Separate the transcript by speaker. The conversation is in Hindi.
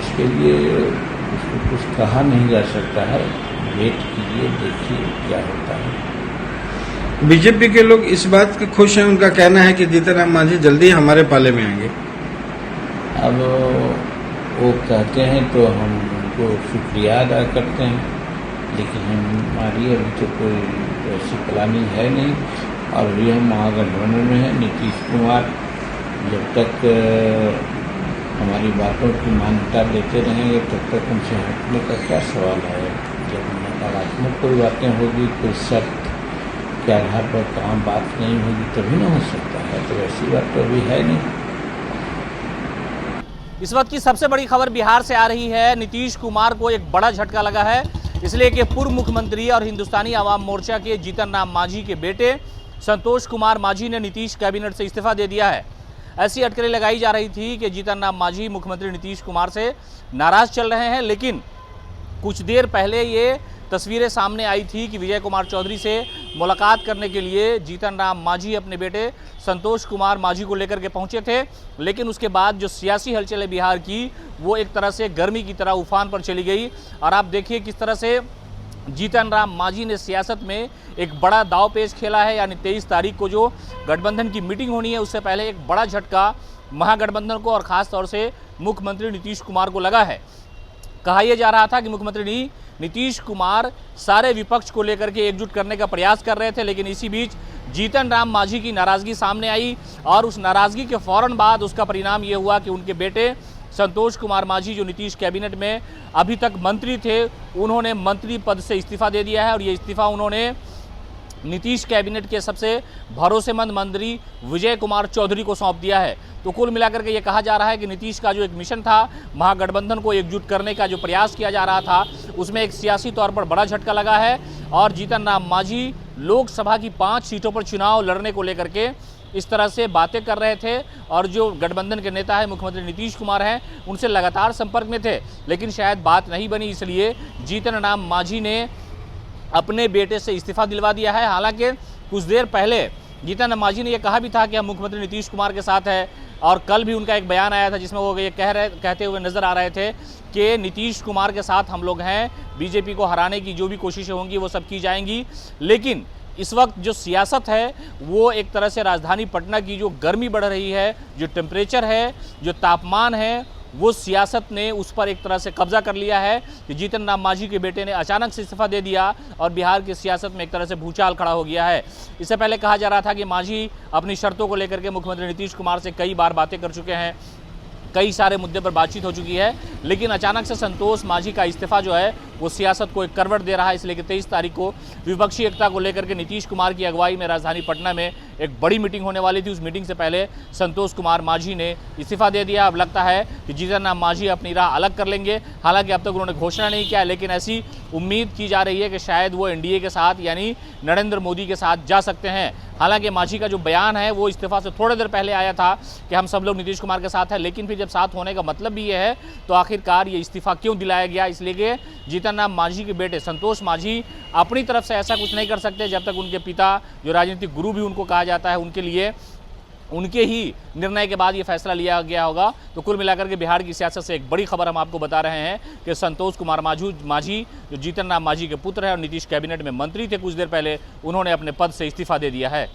Speaker 1: इसके लिए उसको कुछ कहा नहीं जा सकता है। वेट कीजिए, देखिए क्या होता है।
Speaker 2: बीजेपी के लोग इस बात के खुश हैं, उनका कहना है कि जीतन राम मांझी जल्दी हमारे पाले में आएंगे।
Speaker 1: अब वो कहते हैं तो हम उनको शुक्रिया अदा करते हैं, लेकिन हमारी अभी तो कोई ऐसी प्लानिंग है नहीं। और अभी हम महागठबंधन में हैं। नीतीश कुमार जब तक हमारी बातों की मान्यता देते रहेंगे तब तक उनसे हटने का क्या सवाल है। जब नकारात्मक कोई बातें होगी, कोई सख्त के आधार पर काम बात नहीं होगी तभी ना हो सकता है। तो ऐसी बात तो अभी है नहीं।
Speaker 3: इस वक्त की सबसे बड़ी खबर बिहार से आ रही है। नीतीश कुमार को एक बड़ा झटका लगा है, इसलिए कि पूर्व मुख्यमंत्री और हिंदुस्तानी आवाम मोर्चा के जीतन राम मांझी के बेटे संतोष कुमार मांझी ने नीतीश कैबिनेट से इस्तीफा दे दिया है। ऐसी अटकलें लगाई जा रही थी कि जीतन राम मांझी मुख्यमंत्री नीतीश कुमार से नाराज चल रहे हैं, लेकिन कुछ देर पहले ये तस्वीरें सामने आई थी कि विजय कुमार चौधरी से मुलाकात करने के लिए जीतन राम मांझी अपने बेटे संतोष कुमार मांझी को लेकर के पहुंचे थे। लेकिन उसके बाद जो सियासी हलचल है बिहार की, वो एक तरह से गर्मी की तरह उफान पर चली गई। और आप देखिए किस तरह से जीतन राम मांझी ने सियासत में एक बड़ा दाव पेच खेला है। यानी 23 तारीख को जो गठबंधन की मीटिंग होनी है, उससे पहले एक बड़ा झटका महागठबंधन को और ख़ास तौर से मुख्यमंत्री नीतीश कुमार को लगा है। कहा यह जा रहा था कि मुख्यमंत्री नीतीश कुमार सारे विपक्ष को लेकर के एकजुट करने का प्रयास कर रहे थे, लेकिन इसी बीच जीतन राम मांझी की नाराज़गी सामने आई और उस नाराज़गी के फ़ौरन बाद उसका परिणाम ये हुआ कि उनके बेटे संतोष कुमार मांझी, जो नीतीश कैबिनेट में अभी तक मंत्री थे, उन्होंने मंत्री पद से इस्तीफा दे दिया है। और ये इस्तीफा उन्होंने नीतीश कैबिनेट के सबसे भरोसेमंद मंत्री विजय कुमार चौधरी को सौंप दिया है। तो कुल मिलाकर के ये कहा जा रहा है कि नीतीश का जो एक मिशन था, महागठबंधन को एकजुट करने का जो प्रयास किया जा रहा था, उसमें एक सियासी तौर पर बड़ा झटका लगा है। और जीतन राम मांझी लोकसभा की 5 सीटों पर चुनाव लड़ने को लेकर के इस तरह से बातें कर रहे थे और जो गठबंधन के नेता है मुख्यमंत्री नीतीश कुमार हैं, उनसे लगातार संपर्क में थे, लेकिन शायद बात नहीं बनी। इसलिए जीतन राम मांझी ने अपने बेटे से इस्तीफा दिलवा दिया है। हालांकि कुछ देर पहले जीतन राम मांझी ने यह कहा भी था कि हम मुख्यमंत्री नीतीश कुमार के साथ हैं, और कल भी उनका एक बयान आया था जिसमें वो ये कहते हुए नजर आ रहे थे कि नीतीश कुमार के साथ हम लोग हैं, बीजेपी को हराने की जो भी कोशिशें होंगी वो सब की जाएंगी। लेकिन इस वक्त जो सियासत है, वो एक तरह से राजधानी पटना की जो गर्मी बढ़ रही है, जो टेम्परेचर है, जो तापमान है, वो सियासत ने उस पर एक तरह से कब्जा कर लिया है कि जीतन राम मांझी के बेटे ने अचानक से इस्तीफा दे दिया और बिहार की सियासत में एक तरह से भूचाल खड़ा हो गया है। इससे पहले कहा जा रहा था कि मांझी अपनी शर्तों को लेकर के मुख्यमंत्री नीतीश कुमार से कई बार बातें कर चुके हैं, कई सारे मुद्दे पर बातचीत हो चुकी है, लेकिन अचानक से संतोष मांझी का इस्तीफा जो है वो सियासत को एक करवट दे रहा है। इसलिए कि 23 तारीख को विपक्षी एकता को लेकर के नीतीश कुमार की अगुवाई में राजधानी पटना में एक बड़ी मीटिंग होने वाली थी। उस मीटिंग से पहले संतोष कुमार मांझी ने इस्तीफा दे दिया। अब लगता है कि जीतन राम मांझी अपनी राह अलग कर लेंगे। हालांकि अब तक उन्होंने घोषणा नहीं किया, लेकिन ऐसी उम्मीद की जा रही है कि शायद वो एनडीए के साथ यानी नरेंद्र मोदी के साथ जा सकते हैं। हालांकि मांझी का जो बयान है वो इस्तीफा से थोड़ी देर पहले आया था कि हम सब लोग नीतीश कुमार के साथ हैं, लेकिन फिर जब साथ होने का मतलब भी ये है तो आखिरकार ये इस्तीफा क्यों दिलाया गया। इसलिए कि जीतन राम मांझी के बेटे संतोष मांझी अपनी तरफ से ऐसा कुछ नहीं कर सकते जब तक उनके पिता, जो राजनीतिक गुरु भी उनको कहा जाता है, उनके लिए उनके ही निर्णय के बाद ये फैसला लिया गया होगा। तो कुल मिलाकर के बिहार की सियासत से एक बड़ी खबर हम आपको बता रहे हैं कि संतोष कुमार मांझी जो जीतन राम मांझी के पुत्र हैं और नीतीश कैबिनेट में मंत्री थे कुछ देर पहले, उन्होंने अपने पद से इस्तीफा दे दिया है।